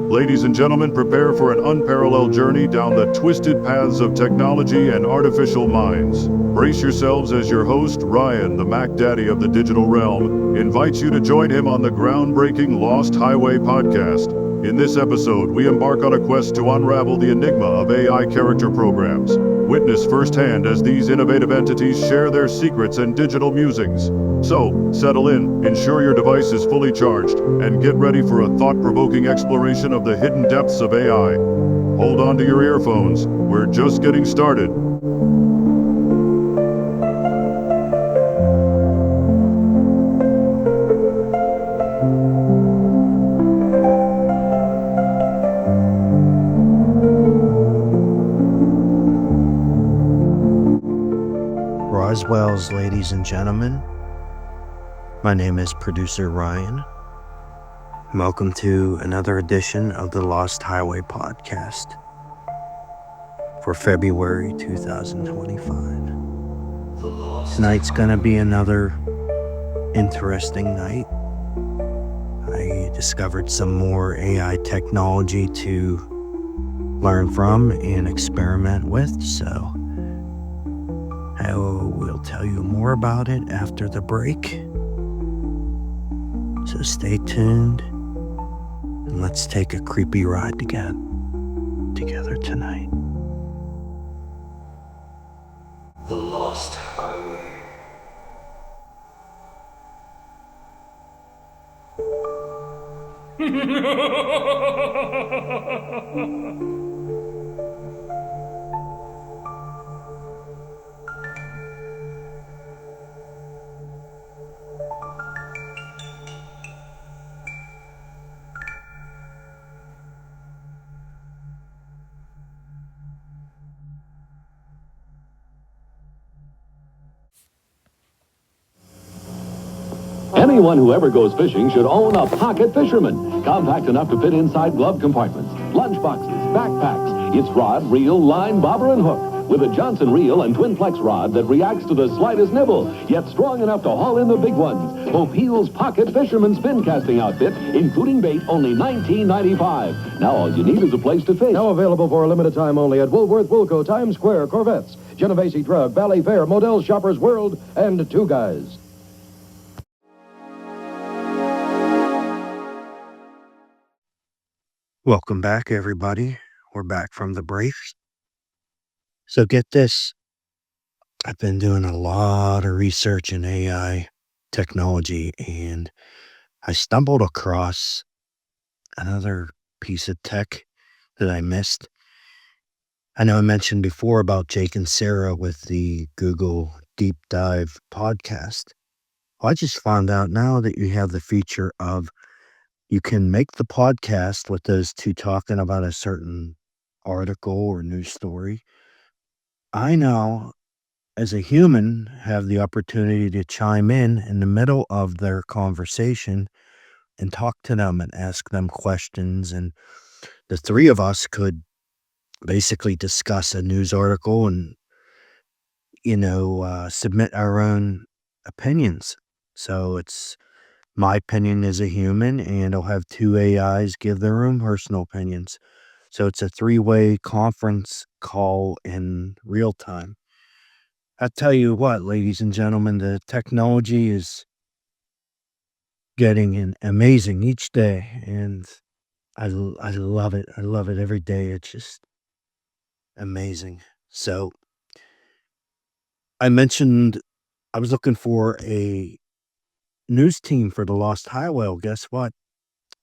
Ladies and gentlemen, prepare for an unparalleled journey down the twisted paths of technology and artificial minds. Brace yourselves as your host, Ryan, the Mac Daddy of the digital realm, invites you to join him on the groundbreaking Lost Highway podcast. In this episode, we embark on a quest to unravel the enigma of AI character programs. Witness firsthand as these innovative entities share their secrets and digital musings. So, settle in, ensure your device is fully charged, and get ready for a thought-provoking exploration of the hidden depths of AI. Hold on to your earphones, we're just getting started. Roswells, ladies and gentlemen. My name is producer Ryan. Welcome to another edition of the Lost Highway podcast for February 2025. Tonight's gonna be another interesting night. I discovered some more AI technology to learn from and experiment with, so I will tell you more about it after the break. So stay tuned and let's take a creepy ride together tonight. The Lost Highway. Anyone who ever goes fishing should own a Pocket Fisherman. Compact enough to fit inside glove compartments, lunch boxes, backpacks. It's rod, reel, line, bobber, and hook. With a Johnson reel and twin flex rod that reacts to the slightest nibble, yet strong enough to haul in the big ones. Opil's Pocket Fisherman spin casting outfit, including bait, only $19.95. Now all you need is a place to fish. Now available for a limited time only at Woolworth, Wilco, Times Square, Corvettes, Genovese Drug, Valley Fair, Modell's Shoppers World, and Two Guys. Welcome back, everybody. We're back from the break. So get this. I've been doing a lot of research in AI technology, and I stumbled across another piece of tech that I missed. I know I mentioned before about Jake and Sarah with the Google Deep Dive podcast. Well, I just found out now that you have the feature of you can make the podcast with those two talking about a certain article or news story. I now, as a human, have the opportunity to chime in the middle of their conversation and talk to them and ask them questions. And the three of us could basically discuss a news article and, submit our own opinions. So it's my opinion as a human, and I'll have two AIs give their own personal opinions. So it's a three-way conference call in real time. I tell you what, ladies and gentlemen, the technology is getting amazing each day, and I love it. I love it every day. It's just amazing. So I mentioned I was looking for a news team for the Lost Highway. Well, guess what?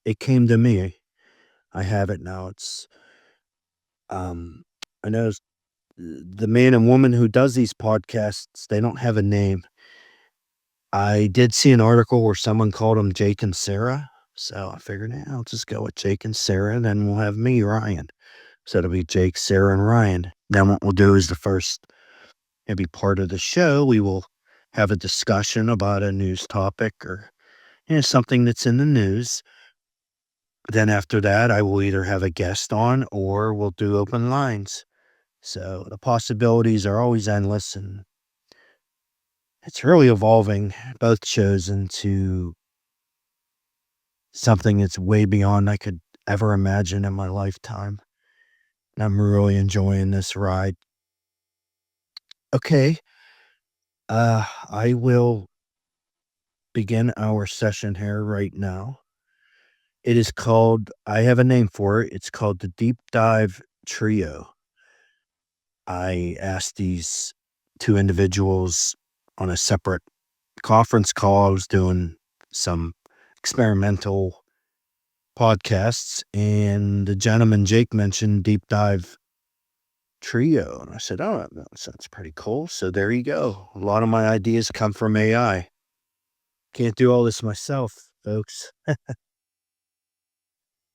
It came to me. I have it now. It's um I know the man and woman who does these podcasts, they don't have a name. I did see an article where someone called them Jake and Sarah. So I figured, I'll just go with Jake and Sarah, and then we'll have me, Ryan. So it'll be Jake, Sarah, and Ryan. Then what we'll do is the first maybe part of the show, we will have a discussion about a news topic or something that's in the news. Then after that, I will either have a guest on or we'll do open lines. So the possibilities are always endless, and it's really evolving both shows into something that's way beyond I could ever imagine in my lifetime. And I'm really enjoying this ride. Okay. I will begin our session here right now. It is called, I have a name for it. It's called the Deep Dive Trio. I asked these two individuals on a separate conference call. I was doing some experimental podcasts, and the gentleman, Jake, mentioned Deep Dive Trio. And I said, oh, that sounds pretty cool. So there you go. A lot of my ideas come from AI. Can't do all this myself, folks.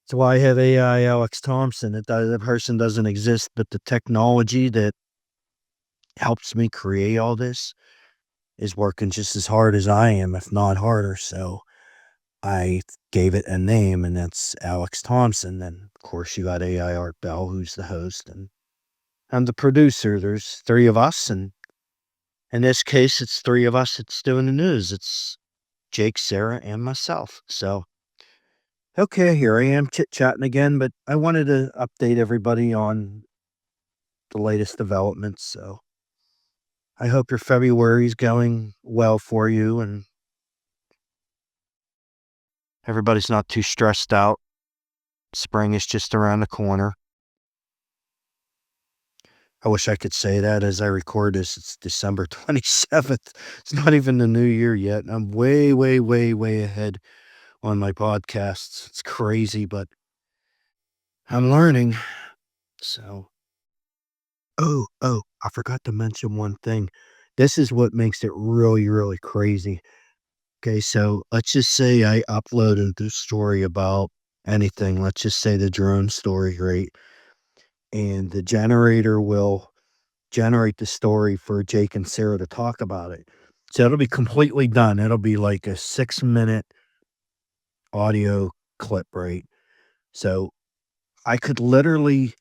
That's why I have AI Alex Thompson. The person doesn't exist, but the technology that helps me create all this is working just as hard as I am, if not harder. So I gave it a name, and that's Alex Thompson. And of course, you got AI Art Bell, who's the host, and I'm the producer. There's three of us, and in this case, it's three of us that's doing the news. It's Jake, Sarah, and myself. So, okay, here I am chit-chatting again, but I wanted to update everybody on the latest developments. So I hope your February's going well for you, and everybody's not too stressed out. Spring is just around the corner. I wish I could say that as I record this. It's December 27th. It's not even the new year yet. I'm way, way, way, way ahead on my podcasts. It's crazy, but I'm learning. So, oh, I forgot to mention one thing. This is what makes it really, really crazy. Okay, so let's just say I uploaded the story about anything. Let's just say the drone story, right? And the generator will generate the story for Jake and Sarah to talk about it. So it'll be completely done. It'll be like a 6-minute audio clip, right? So I could literally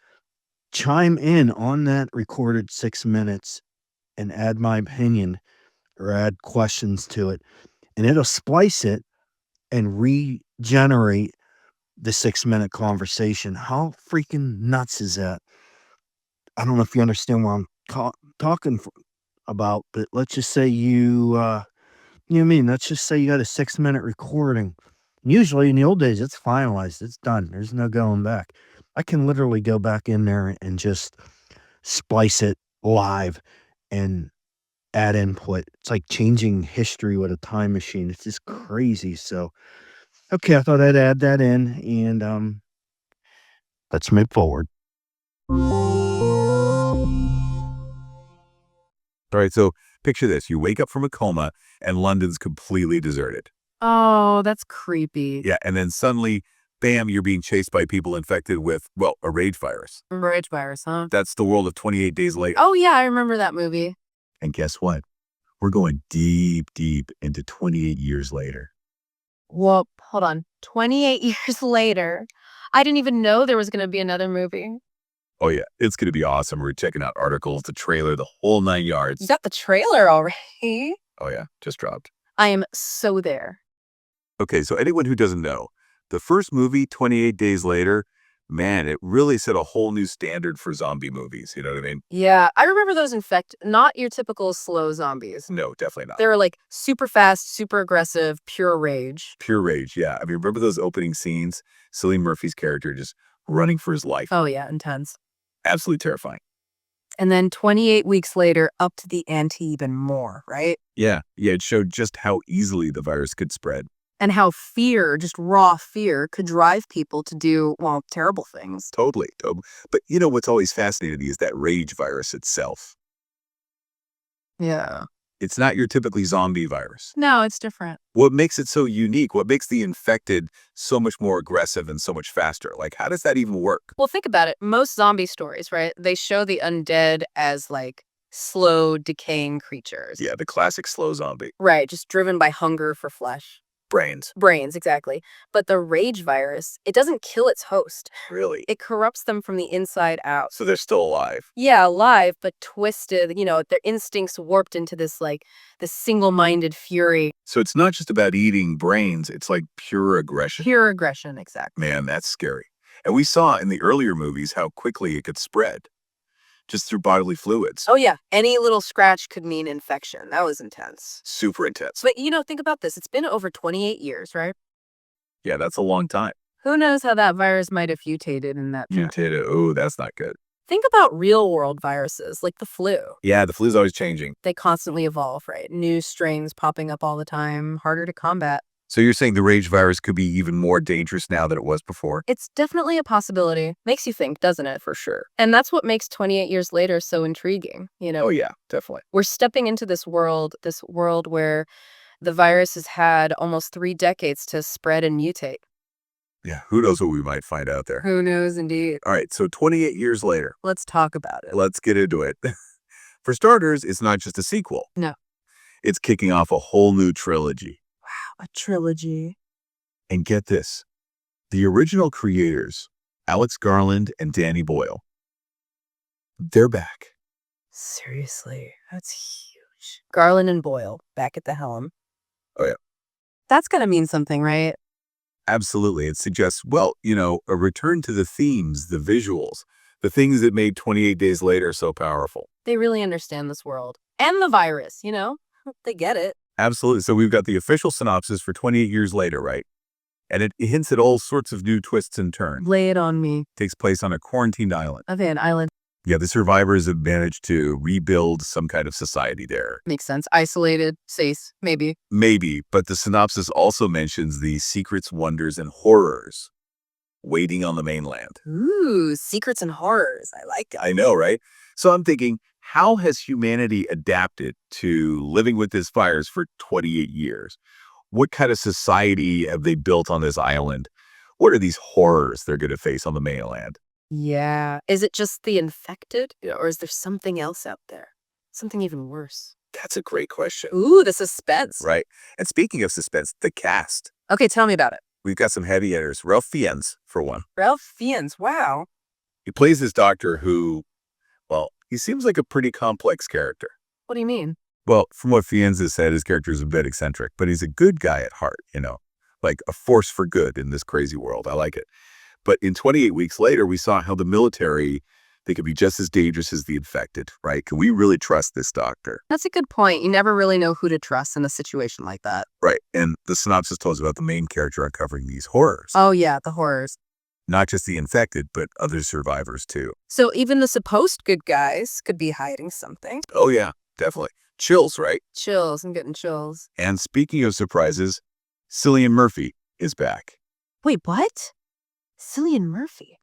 chime in on that recorded 6 minutes and add my opinion or add questions to it, and it'll splice it and regenerate the 6-minute conversation. How freaking nuts is that? I don't know if you understand what I'm talking about, but let's just say let's just say you got a 6-minute recording. Usually in the old days, it's finalized. It's done. There's no going back. I can literally go back in there and just splice it live and add input. It's like changing history with a time machine. It's just crazy. So, okay, I thought I'd add that in, and let's move forward. All right, so picture this. You wake up from a coma and London's completely deserted. Oh, that's creepy. Yeah, and then suddenly, bam, you're being chased by people infected with, well, a rage virus. Rage virus, huh? That's the world of 28 Days Later. Oh, yeah, I remember that movie. And guess what? We're going deep, deep into 28 years later. Well, hold on. 28 years later. I didn't even know there was going to be another movie. Oh, yeah, it's going to be awesome. We're checking out articles, the trailer, the whole 9 yards. You got the trailer already? Oh, yeah, just dropped. I am so there. Okay, so anyone who doesn't know, the first movie, 28 Days Later, Man, it really set a whole new standard for zombie movies. You know what I mean? Yeah, I remember those not your typical slow zombies. No, definitely not. They were like super fast, super aggressive, pure rage. Pure rage. Yeah. I mean, remember those opening scenes? Cillian Murphy's character just running for his life. Oh, yeah, intense. Absolutely terrifying. And then 28 weeks later, up to the ante even more, right? Yeah. Yeah. It showed just how easily the virus could spread. And how fear, just raw fear, could drive people to do, well, terrible things. Totally. But you know what's always fascinating is that rage virus itself. Yeah. It's not your typically zombie virus. No, it's different. What makes it so unique? What makes the infected so much more aggressive and so much faster? Like, how does that even work? Well, think about it. Most zombie stories, right? They show the undead as like slow, decaying creatures. Yeah, the classic slow zombie. Right, just driven by hunger for flesh. Brains. Brains, exactly. But the rage virus, it doesn't kill its host. Really? It corrupts them from the inside out. So they're still alive. Yeah, alive, but twisted, their instincts warped into this single-minded fury. So it's not just about eating brains. It's like pure aggression. Pure aggression, exactly. Man, that's scary. And we saw in the earlier movies how quickly it could spread. Just through bodily fluids. Oh, yeah. Any little scratch could mean infection. That was intense. Super intense. But, think about this. It's been over 28 years, right? Yeah, that's a long time. Who knows how that virus might have mutated in that time. Mutated. Oh, that's not good. Think about real-world viruses, like the flu. Yeah, the flu's always changing. They constantly evolve, right? New strains popping up all the time, harder to combat. So you're saying the rage virus could be even more dangerous now than it was before? It's definitely a possibility. Makes you think, doesn't it? For sure. And that's what makes 28 years later so intriguing, Oh, yeah, definitely. We're stepping into this world where the virus has had almost 3 decades to spread and mutate. Yeah, who knows what we might find out there. Who knows, indeed. All right, so 28 years later. Let's talk about it. Let's get into it. For starters, it's not just a sequel. No. It's kicking off a whole new trilogy. A trilogy. And get this. The original creators, Alex Garland and Danny Boyle, they're back. Seriously, that's huge. Garland and Boyle, back at the helm. Oh, yeah. That's gotta mean something, right? Absolutely. It suggests, a return to the themes, the visuals, the things that made 28 Days Later so powerful. They really understand this world. And the virus, They get it. Absolutely. So we've got the official synopsis for 28 Years Later, right? And it hints at all sorts of new twists and turns. Lay it on me. Takes place on a quarantined island. Okay, an island. Yeah, the survivors have managed to rebuild some kind of society there. Makes sense. Isolated, safe, maybe. Maybe, but the synopsis also mentions the secrets, wonders, and horrors waiting on the mainland. Ooh, secrets and horrors. I like it. I know, right? So I'm thinking, how has humanity adapted to living with this virus for 28 years? What kind of society have they built on this island? What are these horrors they're going to face on the mainland? Yeah. Is it just the infected? Or is there something else out there? Something even worse? That's a great question. Ooh, the suspense. Right. And speaking of suspense, the cast. Okay, tell me about it. We've got some heavy hitters. Ralph Fiennes, for one. Ralph Fiennes. Wow. He plays this doctor who, he seems like a pretty complex character. What do you mean? Well, from what Fiennes has said, his character is a bit eccentric, but he's a good guy at heart, like a force for good in this crazy world. I like it. But in 28 Weeks Later, we saw how the military, they could be just as dangerous as the infected, right? Can we really trust this doctor? That's a good point. You never really know who to trust in a situation like that. Right. And the synopsis tells about the main character uncovering these horrors. Oh, yeah, the horrors. Not just the infected, but other survivors, too. So even the supposed good guys could be hiding something. Oh, yeah, definitely. Chills, right? Chills. I'm getting chills. And speaking of surprises, Cillian Murphy is back. Wait, what? Cillian Murphy?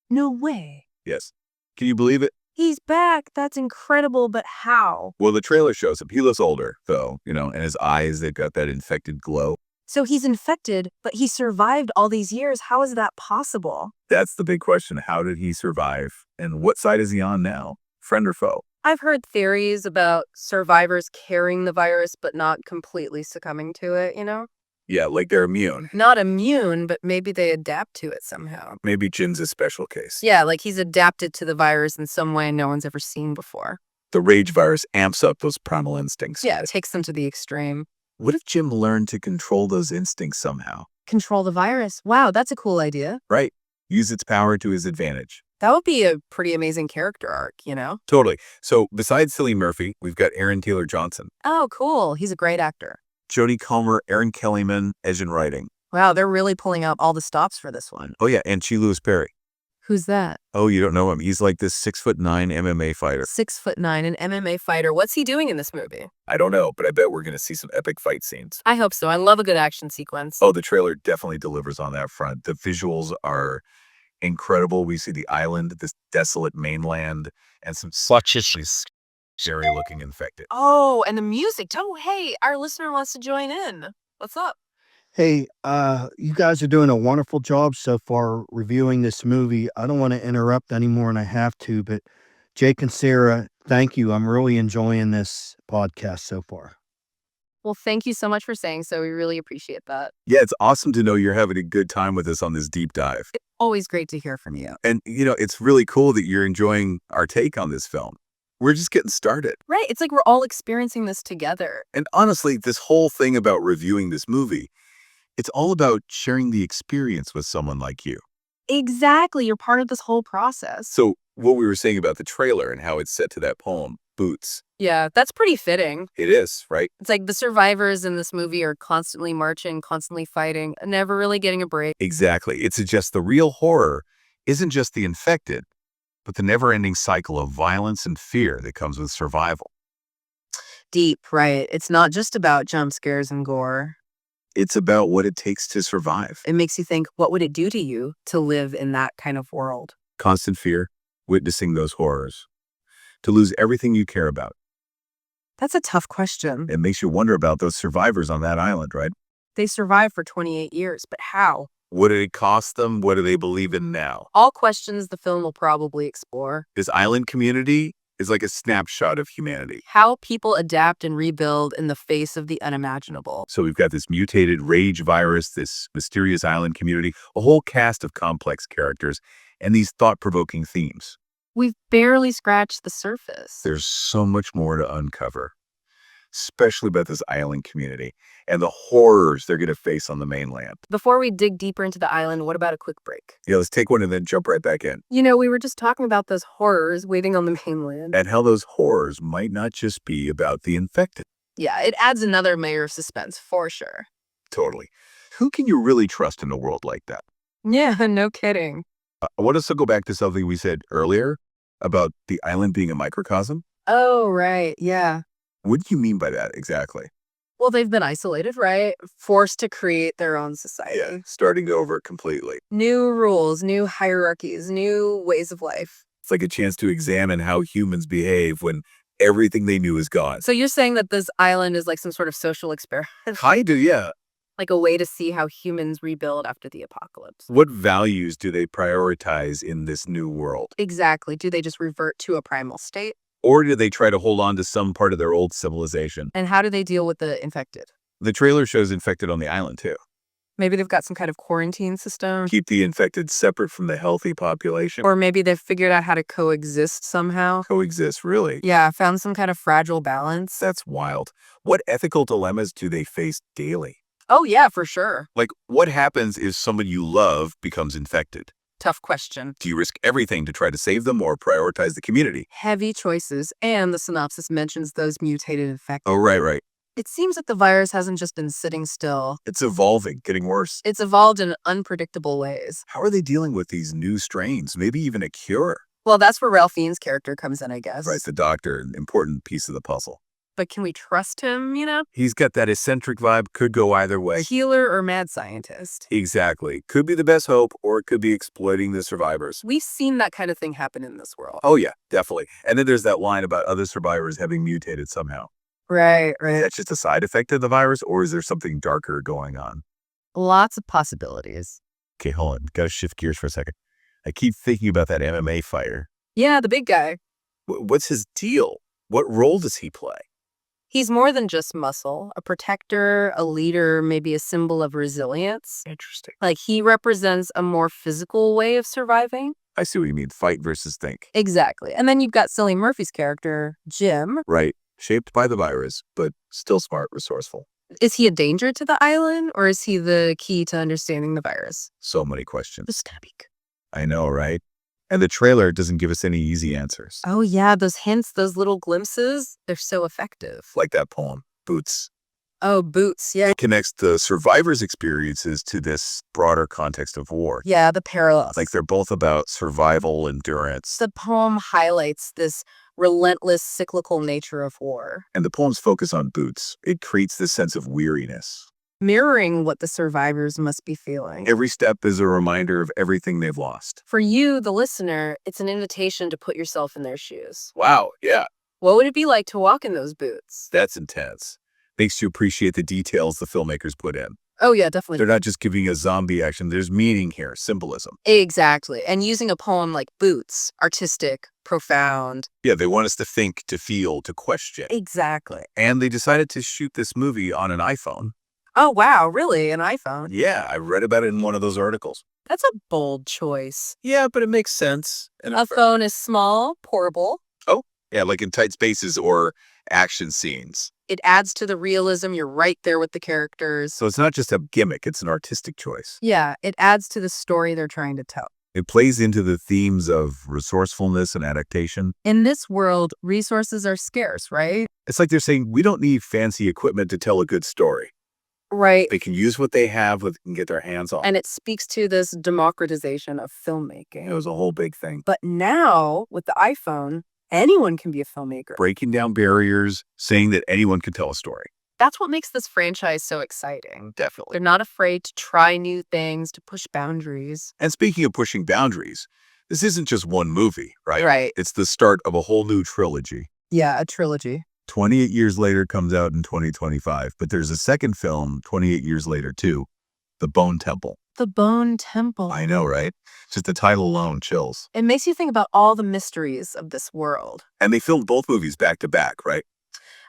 No way. Yes. Can you believe it? He's back. That's incredible, but how? Well, the trailer shows him. He looks older, though, and his eyes, they've got that infected glow. So he's infected, but he survived all these years. How is that possible? That's the big question. How did he survive? And what side is he on now? Friend or foe? I've heard theories about survivors carrying the virus, but not completely succumbing to it, Yeah, like they're immune. Not immune, but maybe they adapt to it somehow. Maybe Jin's a special case. Yeah, like he's adapted to the virus in some way no one's ever seen before. The rage virus amps up those primal instincts. Yeah, it takes them to the extreme. What if Jim learned to control those instincts somehow? Control the virus. Wow, that's a cool idea. Right. use its power to his advantage. That would be a pretty amazing character arc, you know? Totally. So besides Cillian Murphy, we've got Aaron Taylor Johnson, Oh, cool. He's a great actor. Jodie Comer, Aaron Kellyman, as in writing. Wow, they're really pulling out all the stops for this one. Oh yeah, and Chi Lewis Perry. Who's that? Oh, you don't know him? He's like this 6'9" MMA fighter. 6'9", an MMA fighter. What's he doing in this movie? I don't know, but I bet we're going to see some epic fight scenes. I hope so. I love a good action sequence. Oh, the trailer definitely delivers on that front. The visuals are incredible. We see the island, this desolate mainland, and some scary looking infected. Oh, and the music. Oh, hey, our listener wants to join in. What's up? Hey, you guys are doing a wonderful job so far reviewing this movie. I don't want to interrupt any more than I have to, but Jake and Sarah, thank you. I'm really enjoying this podcast so far. Well, thank you so much for saying so. We really appreciate that. Yeah, it's awesome to know you're having a good time with us on this deep dive. Always great to hear from you. And, it's really cool that you're enjoying our take on this film. We're just getting started. Right. It's like we're all experiencing this together. And honestly, this whole thing about reviewing this movie, it's all about sharing the experience with someone like you. Exactly. You're part of this whole process. So what we were saying about the trailer and how it's set to that poem, Boots, Yeah, that's pretty fitting. it is, right? It's like the survivors in this movie are constantly marching, constantly fighting, never really getting a break. Exactly. It suggests the real horror isn't just the infected, but the never-ending cycle of violence and fear that comes with survival. Deep, right? It's not just about jump scares and gore. It's about what it takes to survive. It makes you think, what would it do to you to live in that kind of world? Constant fear, witnessing those horrors. To lose everything you care about. That's a tough question. It makes you wonder about those survivors on that island, right? They survived for 28 years, but how? What did it cost them? What do they believe in now? All questions the film will probably explore. This island community is like a snapshot of humanity. How people adapt and rebuild in the face of the unimaginable. So we've got this mutated rage virus, this mysterious island community, a whole cast of complex characters, and these thought-provoking themes. We've barely scratched the surface. There's so much more to uncover, especially about this island community and the horrors they're going to face on the mainland. Before we dig deeper into the island, what about a quick break? Yeah, let's take one and then jump right back in. We were just talking about those horrors waiting on the mainland. And how those horrors might not just be about the infected. Yeah, it adds another layer of suspense, for sure. Totally. Who can you really trust in a world like that? Yeah, no kidding. I want us to go back to something we said earlier about the island being a microcosm. Oh, right, yeah. What do you mean by that exactly? Well, they've been isolated, right? Forced to create their own society. Yeah, starting over completely. New rules, new hierarchies, new ways of life. It's like a chance to examine how humans behave when everything they knew is gone. So you're saying that this island is like some sort of social experiment? Kinda, yeah. Like a way to see how humans rebuild after the apocalypse. What values do they prioritize in this new world? Exactly. Do they just revert to a primal state? Or do they try to hold on to some part of their old civilization? And how do they deal with the infected? The trailer shows infected on the island too. Maybe they've got some kind of quarantine system. Keep the infected separate from the healthy population. Or maybe they've figured out how to coexist somehow. Coexist, really? Yeah, found some kind of fragile balance. That's wild. What ethical dilemmas do they face daily? Oh, yeah, for sure. Like, what happens if someone you love becomes infected? Tough question. Do you risk everything to try to save them or prioritize the community? Heavy choices, and the synopsis mentions those mutated infected. Oh, right. It seems that the virus hasn't just been sitting still. It's evolving, getting worse. It's evolved in unpredictable ways. How are they dealing with these new strains? Maybe even a cure? Well, that's where Ralph Fiennes' character comes in, I guess. Right, the doctor, an important piece of the puzzle. But can we trust him, He's got that eccentric vibe, could go either way. Healer or mad scientist? Exactly. Could be the best hope, or it could be exploiting the survivors. We've seen that kind of thing happen in this world. Oh, yeah, definitely. And then there's that line about other survivors having mutated somehow. Right. Is that just a side effect of the virus, or is there something darker going on? Lots of possibilities. Okay, hold on. Gotta shift gears for a second. I keep thinking about that MMA fighter. Yeah, the big guy. What's his deal? What role does he play? He's more than just muscle, a protector, a leader, maybe a symbol of resilience. Interesting. Like he represents a more physical way of surviving. I see what you mean. Fight versus think. Exactly. And then you've got Cillian Murphy's character, Jim. Right. Shaped by the virus, but still smart, resourceful. Is he a danger to the island or is he the key to understanding the virus? So many questions. Just speak. I know, right? And the trailer doesn't give us any easy answers. Oh, yeah, those hints, those little glimpses, they're so effective. Like that poem, Boots. Oh, Boots, yeah. It connects the survivors' experiences to this broader context of war. Yeah, the parallels. Like they're both about survival, endurance. The poem highlights this relentless cyclical nature of war, And the poem's focus on Boots. It creates this sense of weariness. mirroring what the survivors must be feeling. Every step is a reminder of everything they've lost. For you, the listener, it's an invitation to put yourself in their shoes. Wow, yeah, What would it be like to walk in those boots? that's intense. Makes you appreciate the details the filmmakers put in. Oh, yeah, definitely. They're not just giving a zombie action. There's meaning here, symbolism. Exactly. And using a poem like Boots, artistic, profound. Yeah, they want us to think, to feel, to question. Exactly. And they decided to shoot this movie on an iPhone. Oh, wow, really? An iPhone? Yeah, I read about it in one of those articles. That's a bold choice. Yeah, but it makes sense. And A phone is small, portable. yeah, like in tight spaces or action scenes. It adds to the realism. You're right there with the characters. So it's not just a gimmick, it's an artistic choice. Yeah, it adds to the story they're trying to tell. It plays into the themes of resourcefulness and adaptation. In this world, resources are scarce, right? It's like they're saying, we don't need fancy equipment to tell a good story. Right. They can use what they have, what they can get their hands on. And it speaks to this democratization of filmmaking. It was a whole big thing. But now, with the iPhone, anyone can be a filmmaker. Breaking down barriers, saying that anyone can tell a story. That's what makes this franchise so exciting. Definitely. They're not afraid to try new things, to push boundaries. And speaking of pushing boundaries, this isn't just one movie, right? Right. It's the start of a whole new trilogy. Yeah, a trilogy. 28 Years Later comes out in 2025, but there's a second film 28 years later too, The Bone Temple. The Bone Temple. I know, right? Just the title alone chills. It makes you think about all the mysteries of this world. And they filmed both movies back to back, right?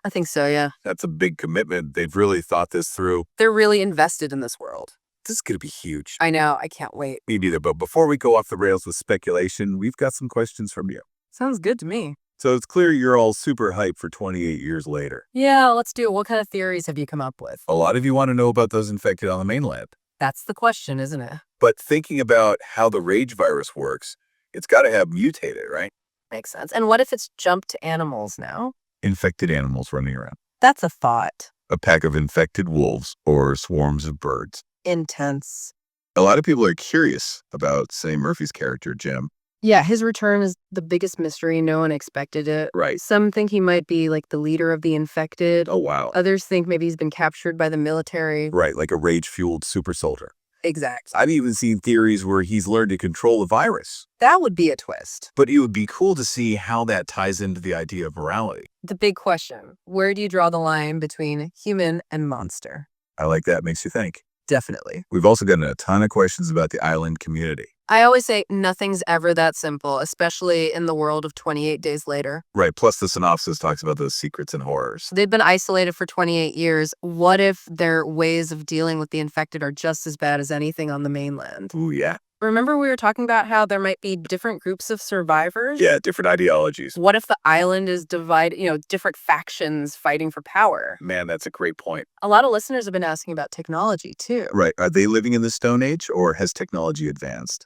I think so, yeah. That's a big commitment. They've really thought this through. They're really invested in this world. This is going to be huge. I know, I can't wait. Me neither, but before we go off the rails with speculation, we've got some questions from you. Sounds good to me. So it's clear you're all super hyped for 28 years later. Yeah, let's do it. What kind of theories have you come up with? A lot of you want to know about those infected on the mainland. That's the question, isn't it? But thinking about how the rage virus works, it's got to have mutated, right? Makes sense. And what if it's jumped to animals now? Infected animals running around. That's a thought. A pack of infected wolves or swarms of birds. Intense. A lot of people are curious about, say, Murphy's character, Jim. Yeah, his return is the biggest mystery. No one expected it. Right. Some think he might be like the leader of the infected. Oh, wow. Others think maybe he's been captured by the military. Right, like a rage-fueled super soldier. Exact. I've even seen theories where he's learned to control the virus. That would be a twist. But it would be cool to see how that ties into the idea of morality. The big question, where do you draw the line between human and monster? I like that. Makes you think. Definitely. We've also gotten a ton of questions about the island community. I always say nothing's ever that simple, especially in the world of 28 Days Later. Right, plus the synopsis talks about those secrets and horrors. They've been isolated for 28 years. What if their ways of dealing with the infected are just as bad as anything on the mainland? Ooh, yeah. Remember we were talking about how there might be different groups of survivors? Yeah, different ideologies. What if the island is divided, different factions fighting for power? Man, that's a great point. A lot of listeners have been asking about technology, too. Right, are they living in the Stone Age or has technology advanced?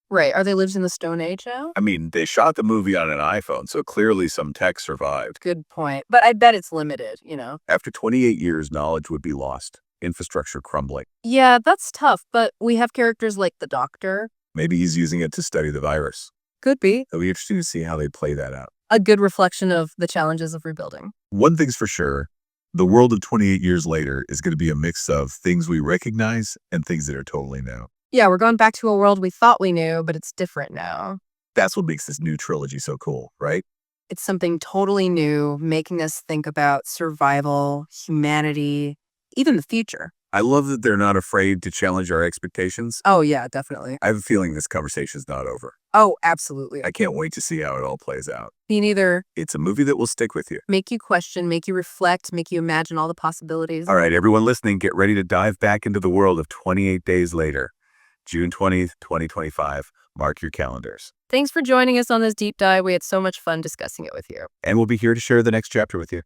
Right. Are they lived in the Stone Age now? I mean, they shot the movie on an iPhone, so clearly some tech survived. Good point. But I bet it's limited, After 28 years, knowledge would be lost. Infrastructure crumbling. Yeah, that's tough, but we have characters like the Doctor. Maybe he's using it to study the virus. Could be. It'll be interesting to see how they play that out. A good reflection of the challenges of rebuilding. One thing's for sure, the world of 28 years later is going to be a mix of things we recognize and things that are totally new. Yeah, we're going back to a world we thought we knew, but it's different now. That's what makes this new trilogy so cool, right? It's something totally new, making us think about survival, humanity, even the future. I love that they're not afraid to challenge our expectations. Oh, yeah, definitely. I have a feeling this conversation's not over. Oh, absolutely. I can't wait to see how it all plays out. Me neither. It's a movie that will stick with you. Make you question, make you reflect, make you imagine all the possibilities. All right, everyone listening, get ready to dive back into the world of 28 Days Later. June 20th, 2025. Mark your calendars. Thanks for joining us on this deep dive. We had so much fun discussing it with you. And we'll be here to share the next chapter with you.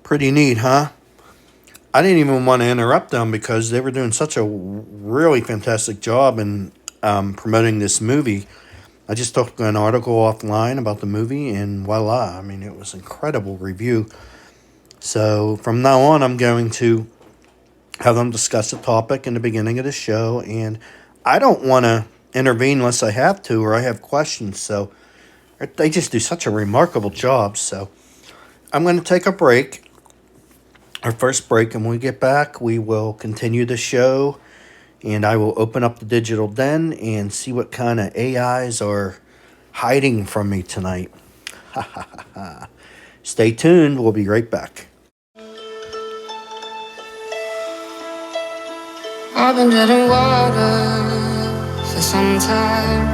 Pretty neat, huh? I didn't even want to interrupt them because they were doing such a really fantastic job in promoting this movie. I just took an article offline about the movie, and voila, I mean, it was an incredible review. So from now on, I'm going to have them discuss a topic in the beginning of the show, and I don't want to intervene unless I have to or I have questions. So they just do such a remarkable job. So I'm going to take a break, our first break, and when we get back, we will continue the show, and I will open up the digital den and see what kind of AIs are hiding from me tonight. Stay tuned. We'll be right back. I've been treading water for some time,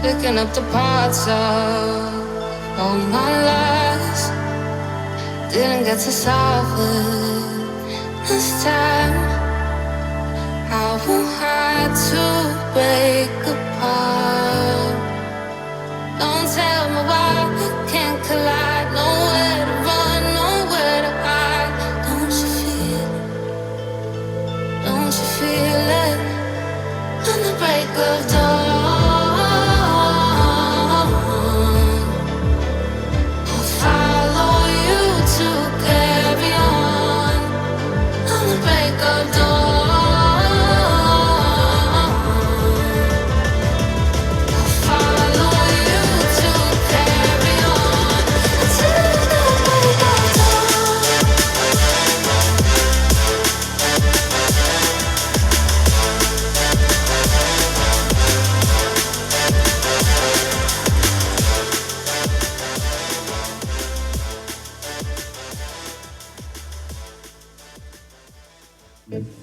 picking up the parts of all my lies. Didn't get to solve it this time. I will hide to break apart. Don't tell me why I can't collide. Nowhere to run, nowhere to hide. Don't you feel it? Don't you feel it? On the break of dawn, I'll follow you to carry on. On the break of dawn, I'll follow you to carry on until the break of dawn.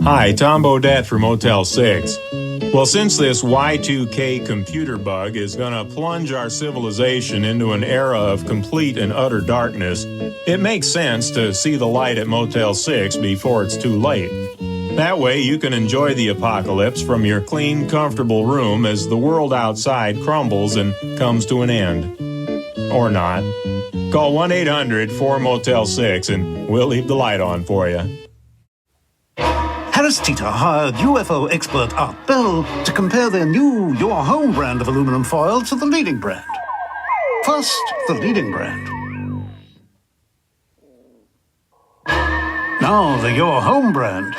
Hi, Tom Bodette from Motel 6. Well, since this Y2K computer bug is going to plunge our civilization into an era of complete and utter darkness, it makes sense to see the light at Motel 6 before it's too late. That way you can enjoy the apocalypse from your clean, comfortable room as the world outside crumbles and comes to an end. Or not. Call 1-800-4-MOTEL-6 and we'll leave the light on for you. Harris Teeter hired UFO expert Art Bell to compare their new Your Home brand of aluminum foil to the leading brand. First, the leading brand. Now the Your Home brand.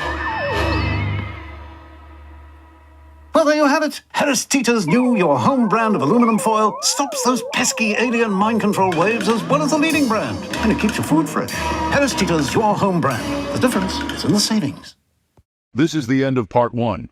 Well, there you have it. Harris Teeter's new Your Home brand of aluminum foil stops those pesky alien mind control waves as well as the leading brand, and it keeps your food fresh. Harris Teeter's Your Home brand. The difference is in the savings. This is the end of part 1.